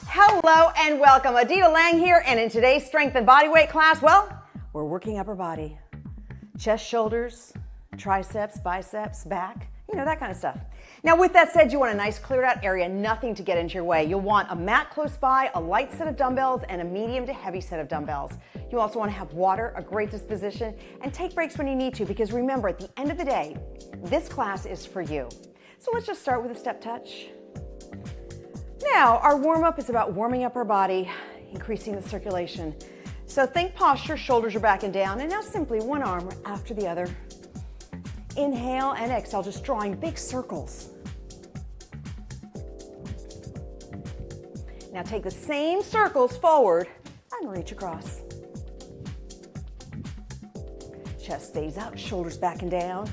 Hello and welcome. Adita Lang here, and in today's strength and body weight class, well, we're working upper body. Chest, shoulders, triceps, biceps, back, you know, that kind of stuff. Now, with that said, you want a nice cleared out area, nothing to get into your way. You'll want a mat close by, a light set of dumbbells, and a medium to heavy set of dumbbells. You also want to have water, a great disposition, and take breaks when you need to, because remember, at the end of the day, this class is for you. So let's just start with a step touch. Now, our warm-up is about warming up our body, increasing the circulation. So think posture, shoulders are back and down, and now simply one arm after the other. Inhale and exhale, just drawing big circles. Now take the same circles forward and reach across. Chest stays up, shoulders back and down.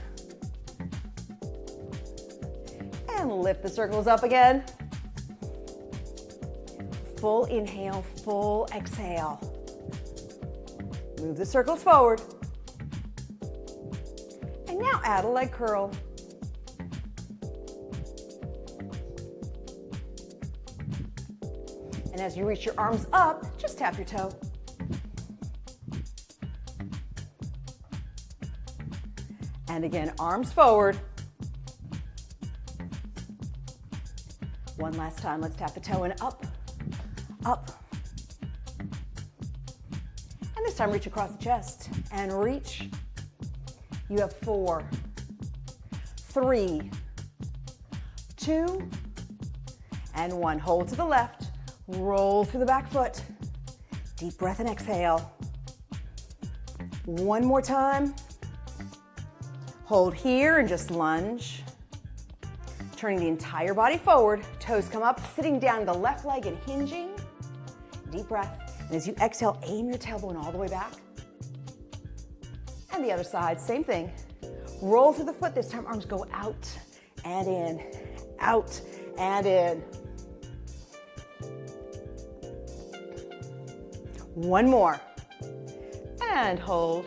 And lift the circles up again. Full inhale, full exhale. Move the circles forward. And now add a leg curl. And as you reach your arms up, just tap your toe. And again, arms forward. One last time, let's tap the toe and up. Up. And this time reach across the chest and reach. You have 4, 3, 2, and 1. Hold to the left, roll through the back foot. Deep breath and exhale. One more time. Hold here and just lunge. Turning the entire body forward, toes come up, sitting down the left leg and hinging. Deep breath. And as you exhale, aim your tailbone all the way back. And the other side, same thing. Roll through the foot. This time, arms go out and in, out and in. One more. And hold.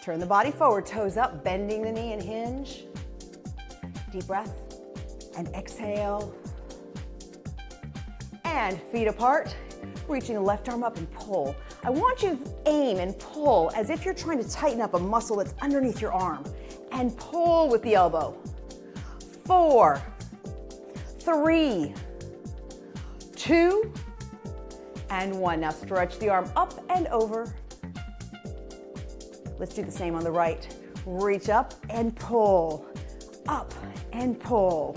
Turn the body forward, toes up, bending the knee and hinge. Deep breath and exhale. And feet apart, reaching the left arm up and pull. I want you to aim and pull as if you're trying to tighten up a muscle that's underneath your arm. And pull with the elbow. 4, 3, 2, and 1. Now stretch the arm up and over. Let's do the same on the right. Reach up and pull. Up and pull.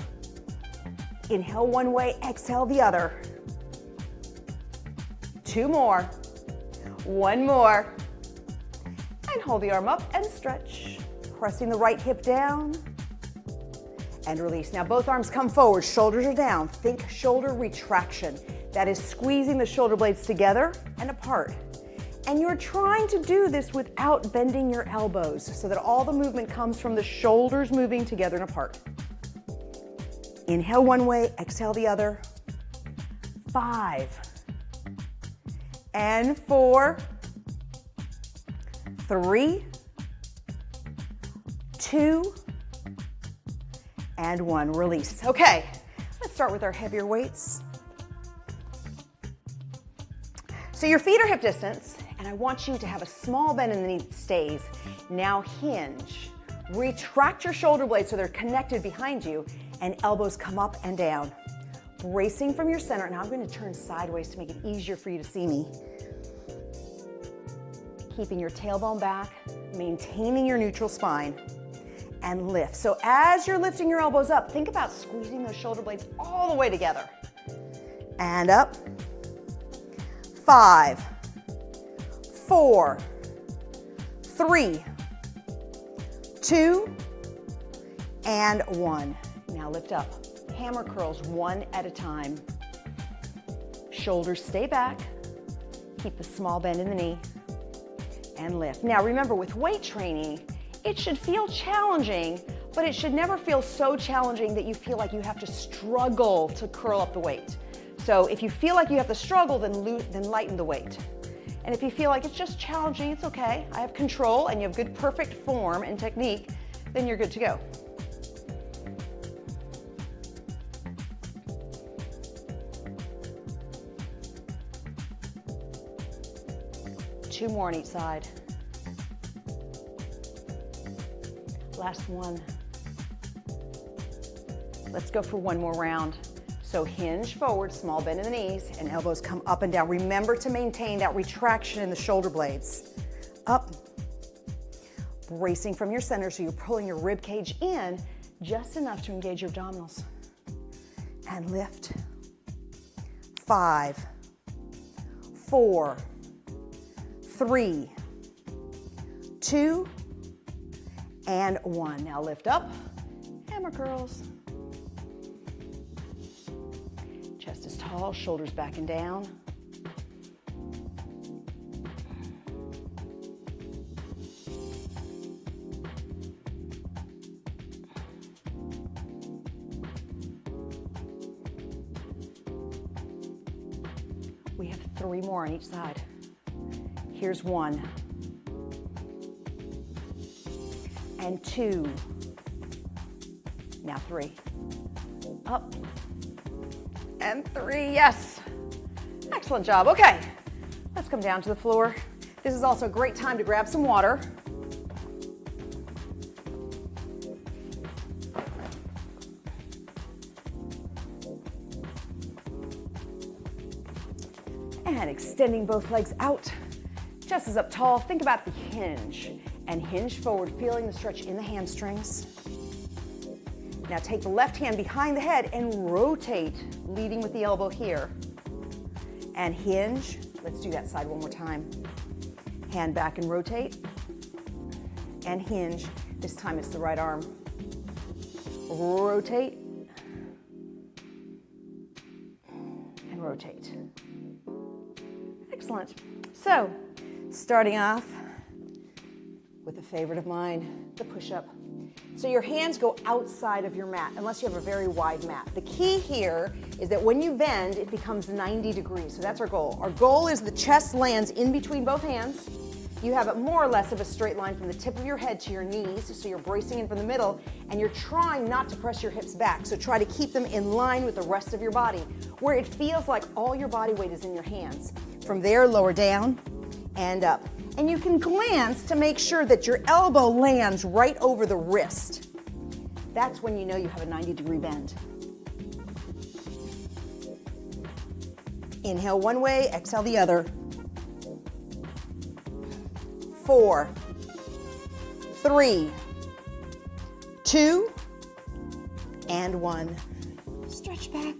Inhale one way, exhale the other. 2 more. 1 more. And hold the arm up and stretch. Pressing the right hip down. And release. Now both arms come forward, shoulders are down. Think shoulder retraction. That is squeezing the shoulder blades together and apart. And you're trying to do this without bending your elbows so that all the movement comes from the shoulders moving together and apart. Inhale one way, exhale the other. 5, and 4, 3, 2, and 1. Release. Okay, let's start with our heavier weights. So your feet are hip distance, and I want you to have a small bend in the knee that stays. Now hinge. Retract your shoulder blades so they're connected behind you, and elbows come up and down. Bracing from your center. Now I'm going to turn sideways to make it easier for you to see me. Keeping your tailbone back, maintaining your neutral spine, and lift. So as you're lifting your elbows up, think about squeezing those shoulder blades all the way together. And up. 5, 4, 3, 2, and 1. Now lift up. Hammer curls one at a time. Shoulders stay back. Keep the small bend in the knee. And lift. Now remember, with weight training, it should feel challenging, but it should never feel so challenging that you feel like you have to struggle to curl up the weight. So if you feel like you have to struggle, then lighten the weight. And if you feel like it's just challenging, it's okay. I have control and you have good, perfect form and technique, then you're good to go. 2 more on each side. Last one. Let's go for 1 more round. So hinge forward, small bend in the knees, and elbows come up and down. Remember to maintain that retraction in the shoulder blades. Up, bracing from your center, so you're pulling your rib cage in just enough to engage your abdominals. And lift. 5, 4, 3, 2, and 1. Now lift up, hammer curls. Chest is tall, shoulders back and down. We have 3 more on each side. Here's 1. And 2. Now 3. Up. And 3, yes. Excellent job. Okay, let's come down to the floor. This is also a great time to grab some water. And extending both legs out. Chest is up tall. Think about the hinge. And hinge forward, feeling the stretch in the hamstrings. Now take the left hand behind the head and rotate, leading with the elbow here. And hinge. Let's do that side one more time. Hand back and rotate. And hinge. This time it's the right arm. Rotate. And rotate. Excellent. So, starting off with a favorite of mine, the push-up. So your hands go outside of your mat, unless you have a very wide mat. The key here is that when you bend, it becomes 90 degrees. So that's our goal. Our goal is the chest lands in between both hands. You have it more or less of a straight line from the tip of your head to your knees, so you're bracing in from the middle, and you're trying not to press your hips back. So try to keep them in line with the rest of your body, where it feels like all your body weight is in your hands. From there, lower down and up. And you can glance to make sure that your elbow lands right over the wrist. That's when you know you have a 90-degree bend. Inhale one way, exhale the other. 4, 3, 2, and 1. Stretch back.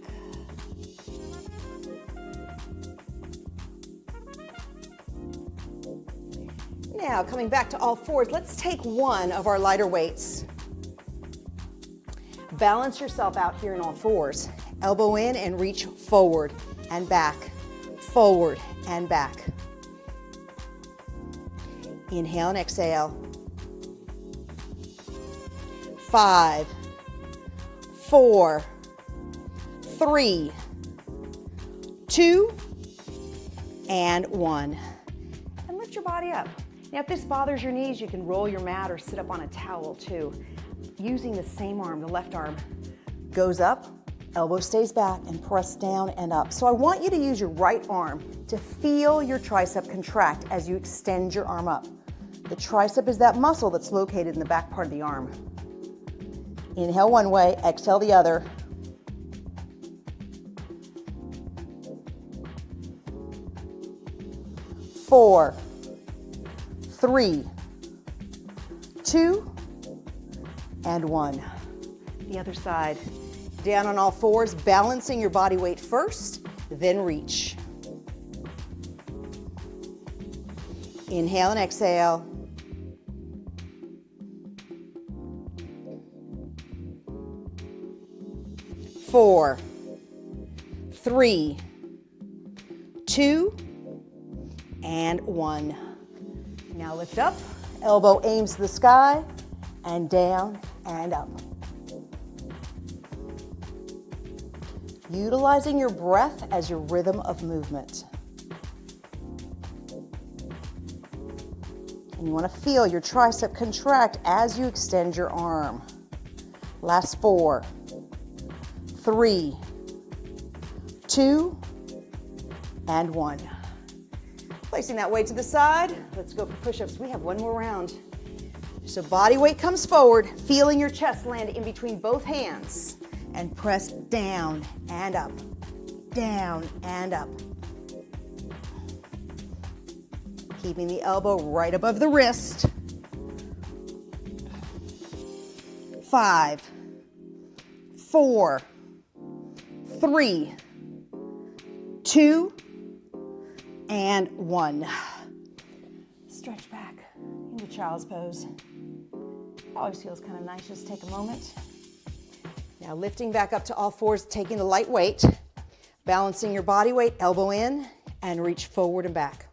Now, coming back to all fours, let's take one of our lighter weights. Balance yourself out here in all fours. Elbow in and reach forward and back, forward and back. Inhale and exhale. 5, 4, 3, 2, and 1. And lift your body up. Now, if this bothers your knees, you can roll your mat or sit up on a towel too. Using the same arm, the left arm goes up, elbow stays back, and press down and up. So I want you to use your right arm to feel your tricep contract as you extend your arm up. The tricep is that muscle that's located in the back part of the arm. Inhale one way, exhale the other. Four, 3, 2, and 1. The other side. Down on all fours, balancing your body weight first, then reach. Inhale and exhale. 4, 3, 2, and 1. Now lift up, elbow aims to the sky, and down and up. Utilizing your breath as your rhythm of movement. And you want to feel your tricep contract as you extend your arm. Last 4, 3, 2, and 1. Placing that weight to the side, let's go for push-ups. We have one more round. So body weight comes forward, feeling your chest land in between both hands, and press down and up, down and up. Keeping the elbow right above the wrist. 5, 4, 3, 2, and 1. Stretch back into child's pose. Always feels kind of nice. Just take a moment. Now lifting back up to all fours, taking the light weight, balancing your body weight, elbow in, and reach forward and back.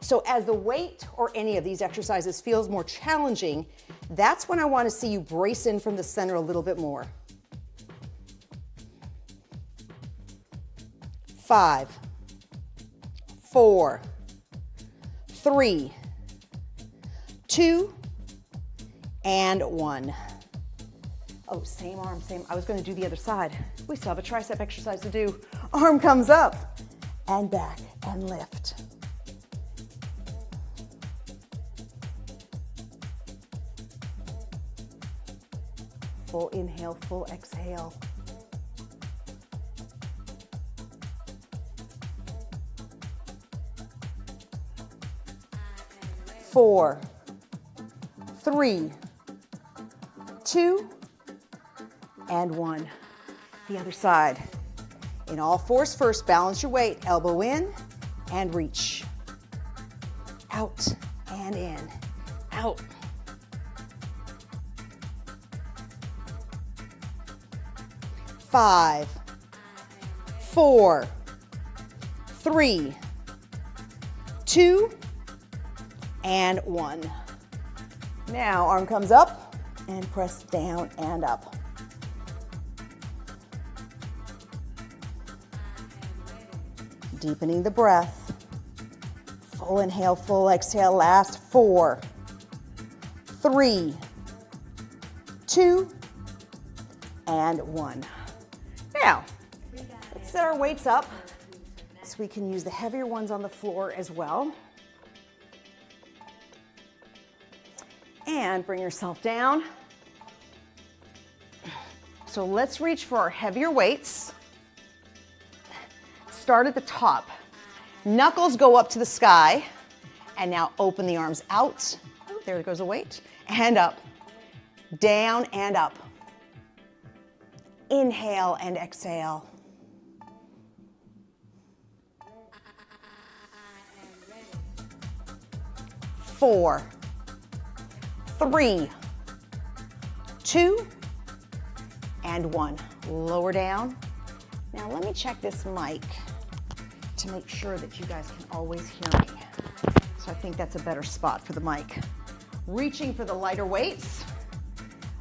So as the weight or any of these exercises feels more challenging, that's when I want to see you brace in from the center a little bit more. 5, 4, 3, 2, and 1. Oh, same arm, same. I was going to do the other side. We still have a tricep exercise to do. Arm comes up and back and lift. Full inhale, full exhale. 4, 3, 2, and 1. The other side. In all fours first, balance your weight. Elbow in and reach. Out and in. Out. 5, 4, 3, 2, and 1. Now arm comes up and press down and up. Deepening the breath. Full inhale, full exhale. Last 4, 3, 2, and 1. Now, let's set our weights up so we can use the heavier ones on the floor as well. And bring yourself down. So let's reach for our heavier weights. Start at the top. Knuckles go up to the sky. And now open the arms out. Oh, there goes a weight. And up. Down and up. Inhale and exhale. 4, 3, 2, and 1. Lower down. Now let me check this mic to make sure that you guys can always hear me. So I think that's a better spot for the mic. Reaching for the lighter weights.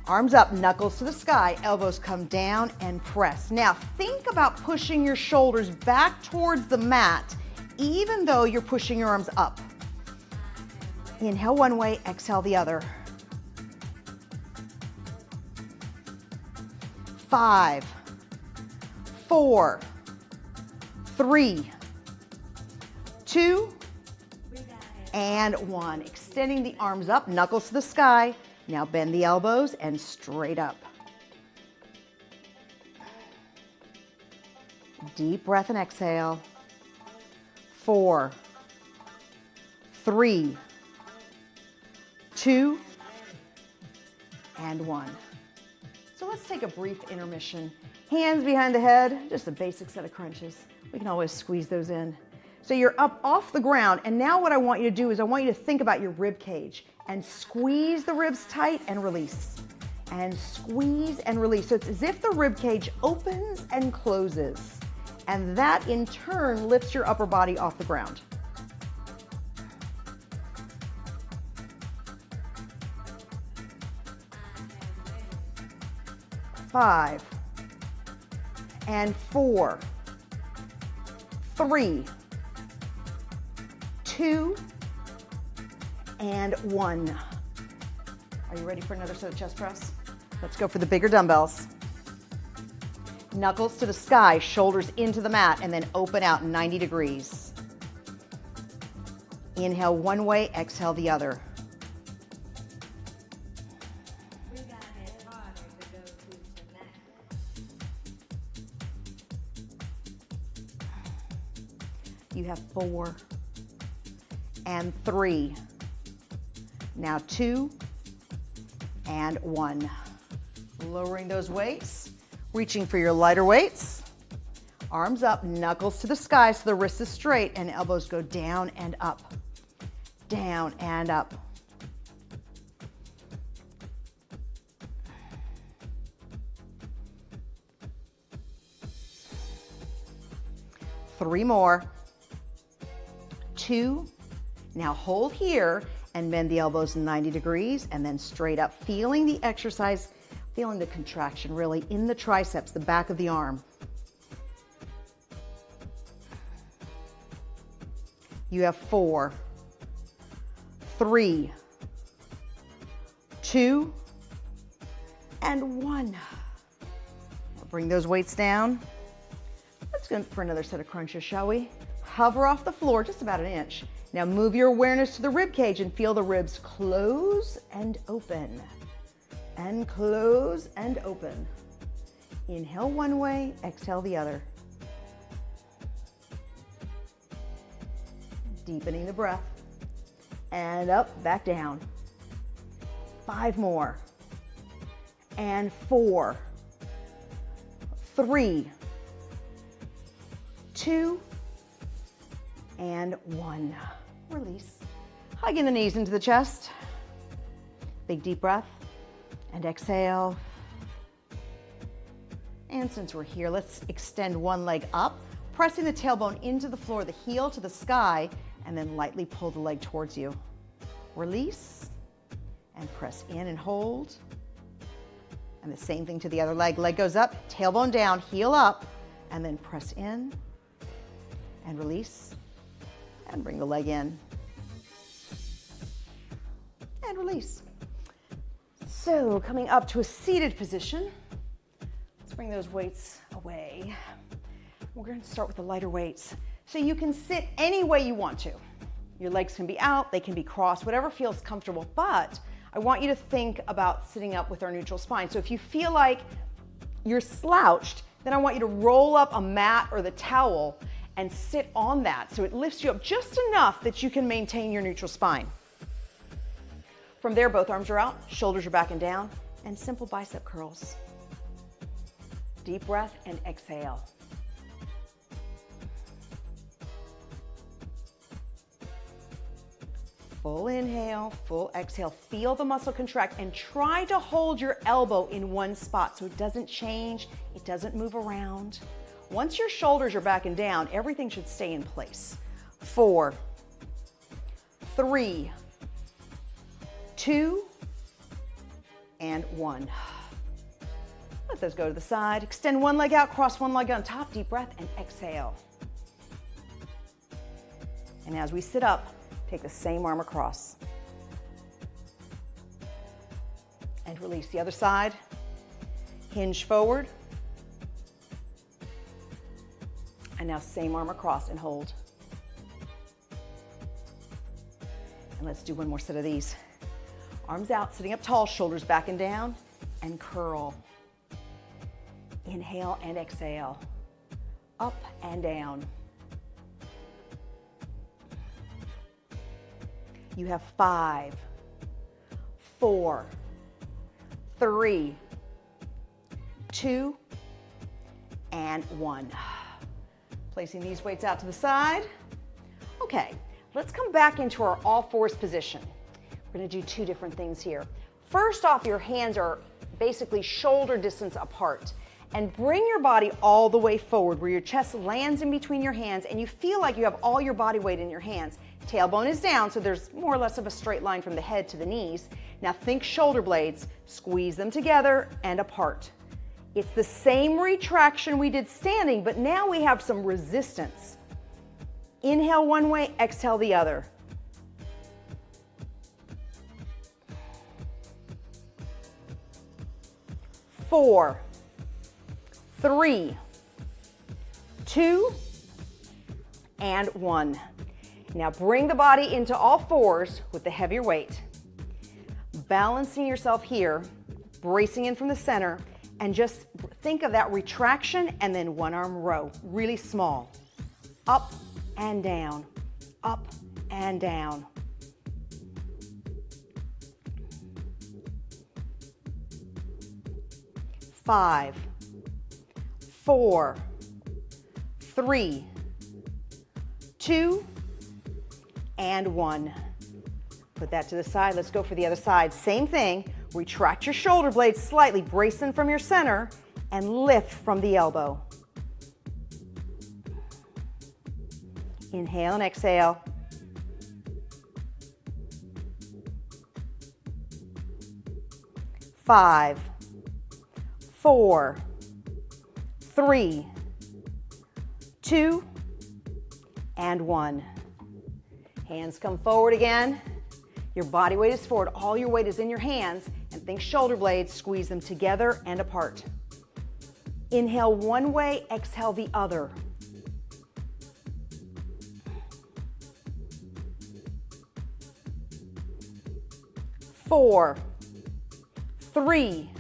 Arms up, knuckles to the sky, elbows come down and press. Now think about pushing your shoulders back towards the mat, even though you're pushing your arms up. Inhale one way, exhale the other. 5, 4, 3, 2, and 1. Extending the arms up, knuckles to the sky. Now bend the elbows and straight up. Deep breath and exhale. 4, 3, 2, and 1. So let's take a brief intermission. Hands behind the head, just a basic set of crunches. We can always squeeze those in. So you're up off the ground, and now what I want you to do is I want you to think about your rib cage and squeeze the ribs tight and release. And squeeze and release. So it's as if the rib cage opens and closes. And that in turn lifts your upper body off the ground. Five, and 4, 3, 2, and 1. Are you ready for another set of chest press? Let's go for the bigger dumbbells. Knuckles to the sky, shoulders into the mat, and then open out 90 degrees. Inhale one way, exhale the other. You have 4 and 3. Now 2 and 1. Lowering those weights, reaching for your lighter weights. Arms up, knuckles to the sky so the wrist is straight and elbows go down and up. Down and up. Three more. 2. Now hold here and bend the elbows 90 degrees and then straight up, feeling the exercise, feeling the contraction really in the triceps, the back of the arm. You have 4, 3, 2, and 1. Bring those weights down. Let's go for another set of crunches, shall we? Hover off the floor just about an inch. Now move your awareness to the rib cage and feel the ribs close and open. And close and open. Inhale one way, exhale the other. Deepening the breath. And up, back down. 5 more. And 4, 3, 2, and 1. Release. Hugging the knees into the chest. Big deep breath. And exhale. And since we're here, let's extend one leg up, pressing the tailbone into the floor, the heel to the sky, and then lightly pull the leg towards you. Release. And press in and hold. And the same thing to the other leg. Leg goes up, tailbone down, heel up, and then press in and release. And bring the leg in. And release. So coming up to a seated position, let's bring those weights away. We're going to start with the lighter weights. So you can sit any way you want to. Your legs can be out, they can be crossed, whatever feels comfortable, but I want you to think about sitting up with our neutral spine. So if you feel like you're slouched, then I want you to roll up a mat or the towel and sit on that so it lifts you up just enough that you can maintain your neutral spine. From there, both arms are out, shoulders are back and down, and simple bicep curls. Deep breath and exhale. Full inhale, full exhale. Feel the muscle contract and try to hold your elbow in one spot so it doesn't change, it doesn't move around. Once your shoulders are back and down, everything should stay in place. 4, 3, 2, and 1. Let those go to the side. Extend one leg out, cross one leg on top, deep breath, and exhale. And as we sit up, take the same arm across. And release the other side. Hinge forward. And now same arm across and hold. And let's do one more set of these. Arms out, sitting up tall, shoulders back and down, and curl. Inhale and exhale. Up and down. You have 5, 4, 3, 2, and 1. Placing these weights out to the side. Okay, let's come back into our all fours position. We're going to do 2 different things here. First off, your hands are basically shoulder distance apart. And bring your body all the way forward where your chest lands in between your hands and you feel like you have all your body weight in your hands. Tailbone is down, so there's more or less of a straight line from the head to the knees. Now think shoulder blades, squeeze them together and apart. It's the same retraction we did standing, but now we have some resistance. Inhale one way, exhale the other. Four, 3, 2, and 1. Now bring the body into all fours with the heavier weight. Balancing yourself here, bracing in from the center, and just think of that retraction and then one arm row, really small. Up and down, up and down. Five, 4, 3, 2, and 1. Put that to the side. Let's go for the other side. Same thing. Retract your shoulder blades slightly, brace in from your center, and lift from the elbow. Inhale and exhale. Five, 4, 3, 2, and 1. Hands come forward again. Your body weight is forward. All your weight is in your hands. And think shoulder blades. Squeeze them together and apart. Inhale one way, exhale the other. Four, 3,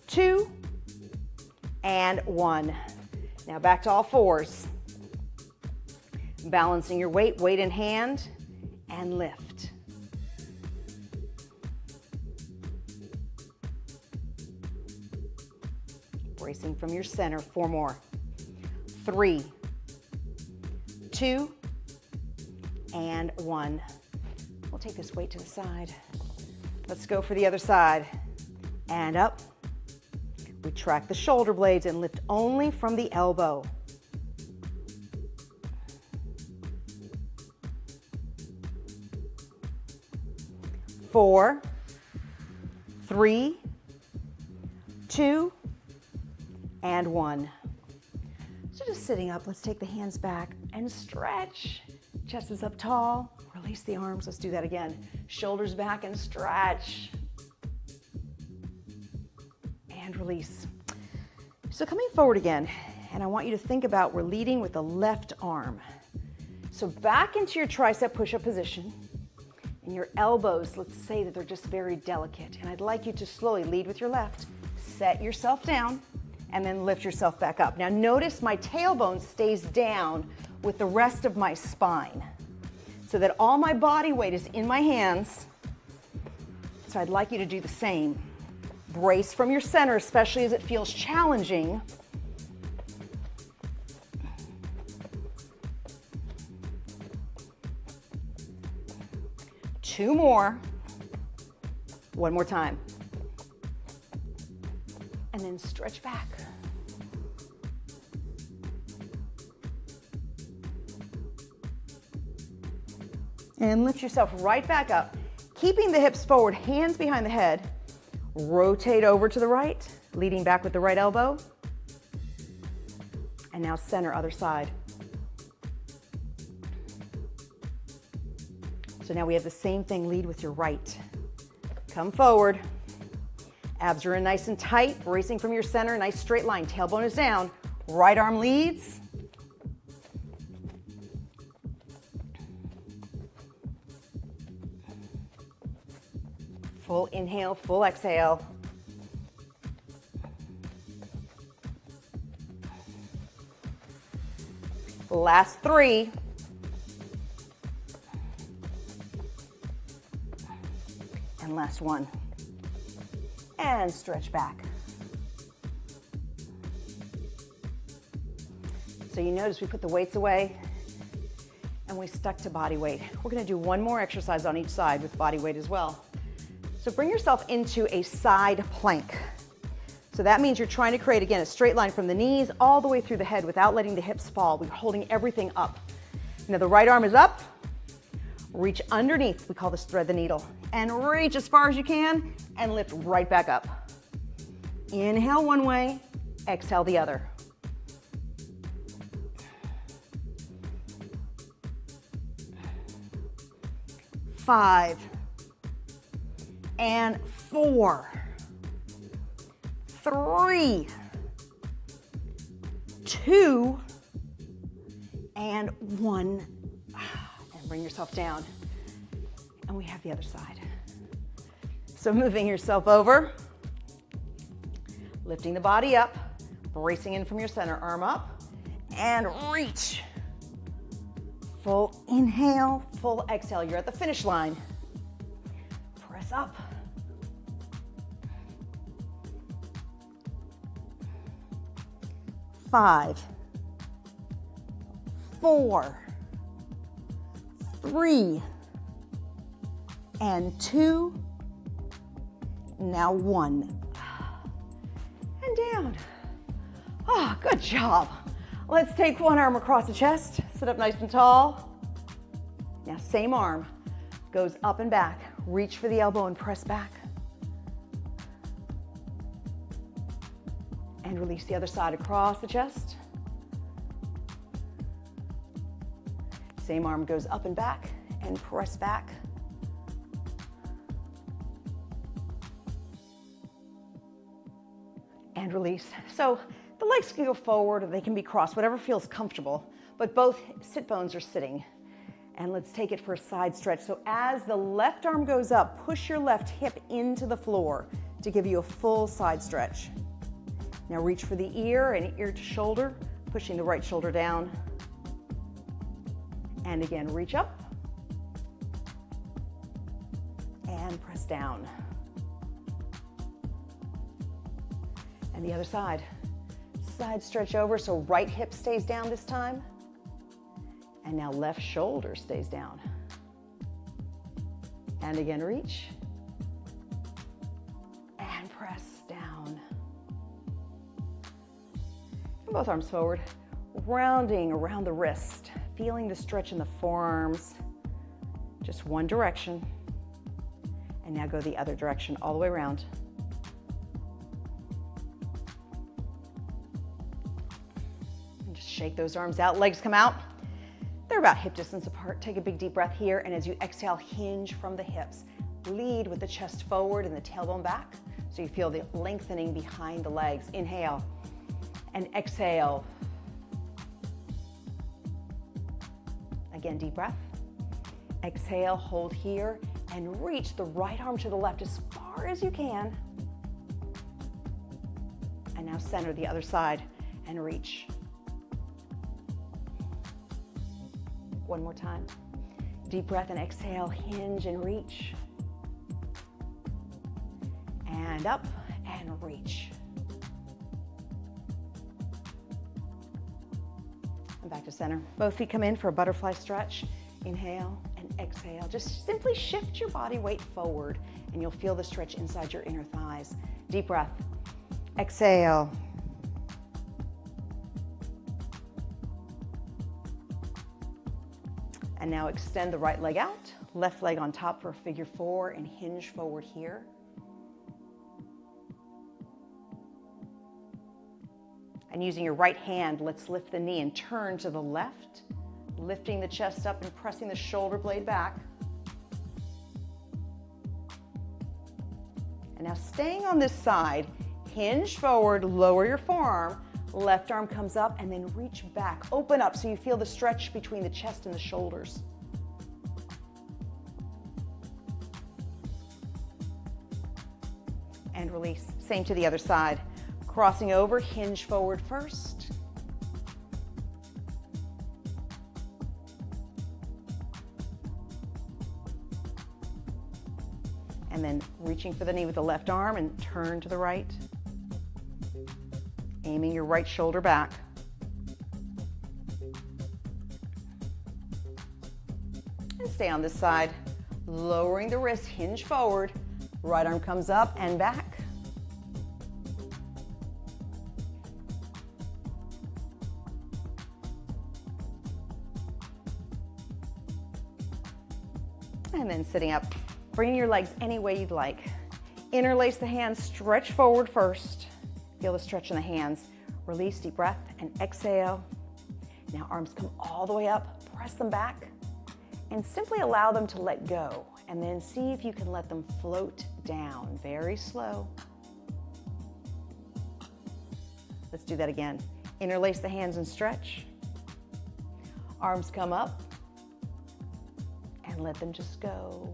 2, and 1. Now back to all fours. Balancing your weight, weight in hand, and lift. Bracing from your center, 4 more. 3, 2, and 1. We'll take this weight to the side. Let's go for the other side. And up. Retract the shoulder blades and lift only from the elbow. Four, 3, 2, and 1. So just sitting up, let's take the hands back and stretch. Chest is up tall. Release the arms. Let's do that again. Shoulders back and stretch. And release. So coming forward again, and I want you to think about we're leading with the left arm. So back into your tricep push-up position. And your elbows, let's say that they're just very delicate. And I'd like you to slowly lead with your left. Set yourself down and then lift yourself back up. Now notice my tailbone stays down with the rest of my spine so that all my body weight is in my hands. So I'd like you to do the same. Brace from your center, especially as it feels challenging. Two more. One more time. And then stretch back. And lift yourself right back up. Keeping the hips forward, hands behind the head. Rotate over to the right, leading back with the right elbow. And now center, other side. So now we have the same thing, lead with your right. Come forward. Abs are in nice and tight, bracing from your center, nice straight line. Tailbone is down. Right arm leads. Full inhale, full exhale. Last 3. And last 1. And stretch back. So you notice we put the weights away and we stuck to body weight. We're going to do one more exercise on each side with body weight as well. So bring yourself into a side plank. So that means you're trying to create, again, a straight line from the knees all the way through the head without letting the hips fall. We're holding everything up. Now the right arm is up. Reach underneath. We call this thread the needle. And reach as far as you can and lift right back up. Inhale one way, exhale the other. Five. And 4, 3, 2, and 1. Bring yourself down. And we have the other side. So moving yourself over, lifting the body up, bracing in from your center, arm up, and reach. Full inhale, full exhale. You're at the finish line. Press up. Five, 4, 3, and 2. Now 1. And down. Ah, good job. Let's take one arm across the chest. Sit up nice and tall. Now same arm goes up and back. Reach for the elbow and press back. And release the other side across the chest. Same arm goes up and back and press back. And release. So the legs can go forward or they can be crossed, whatever feels comfortable, but both sit bones are sitting. And let's take it for a side stretch. So as the left arm goes up, push your left hip into the floor to give you a full side stretch. Now reach for the ear and ear to shoulder, pushing the right shoulder down. And again, reach up and press down. And the other side. Side stretch over, so right hip stays down this time. And now left shoulder stays down. And again, reach. And press down. And both arms forward. Rounding around the wrist. Feeling the stretch in the forearms. Just one direction. And now go the other direction, all the way around. And just shake those arms out, legs come out. They're about hip distance apart. Take a big deep breath here, and as you exhale, hinge from the hips. Lead with the chest forward and the tailbone back, so you feel the lengthening behind the legs. Inhale, and exhale. Again, deep breath. Exhale, hold here, and reach the right arm to the left as far as you can. And now center the other side and reach. One more time. Deep breath and exhale, hinge and reach. And up and reach. And back to center. Both feet come in for a butterfly stretch. Inhale and exhale. Just simply shift your body weight forward and you'll feel the stretch inside your inner thighs. Deep breath. Exhale. And now extend the right leg out, left leg on top for a figure 4 and hinge forward here. And using your right hand, let's lift the knee and turn to the left, lifting the chest up and pressing the shoulder blade back. And now staying on this side, hinge forward, lower your forearm, left arm comes up and then reach back. Open up so you feel the stretch between the chest and the shoulders. And release. Same to the other side. Crossing over, hinge forward first. And then reaching for the knee with the left arm and turn to the right. Aiming your right shoulder back. And stay on this side. Lowering the wrist, hinge forward. Right arm comes up and back. And then sitting up, bringing your legs any way you'd like. Interlace the hands, stretch forward first. Feel the stretch in the hands. Release, deep breath, and exhale. Now arms come all the way up, press them back, and simply allow them to let go. And then see if you can let them float down, very slow. Let's do that again. Interlace the hands and stretch. Arms come up. and let them just go.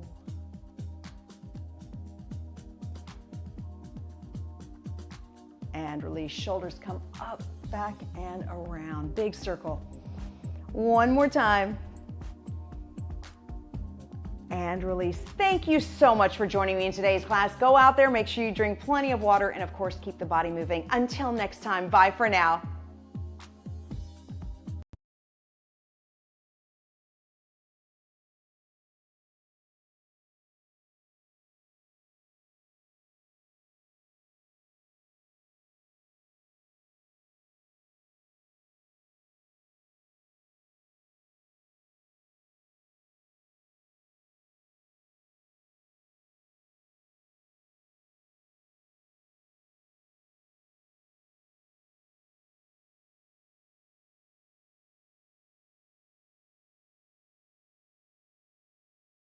And release. Shoulders come up, back, and around. Big circle. One more time. And release. Thank you so much for joining me in today's class. Go out there, make sure you drink plenty of water, and of course, keep the body moving. Until next time, bye for now.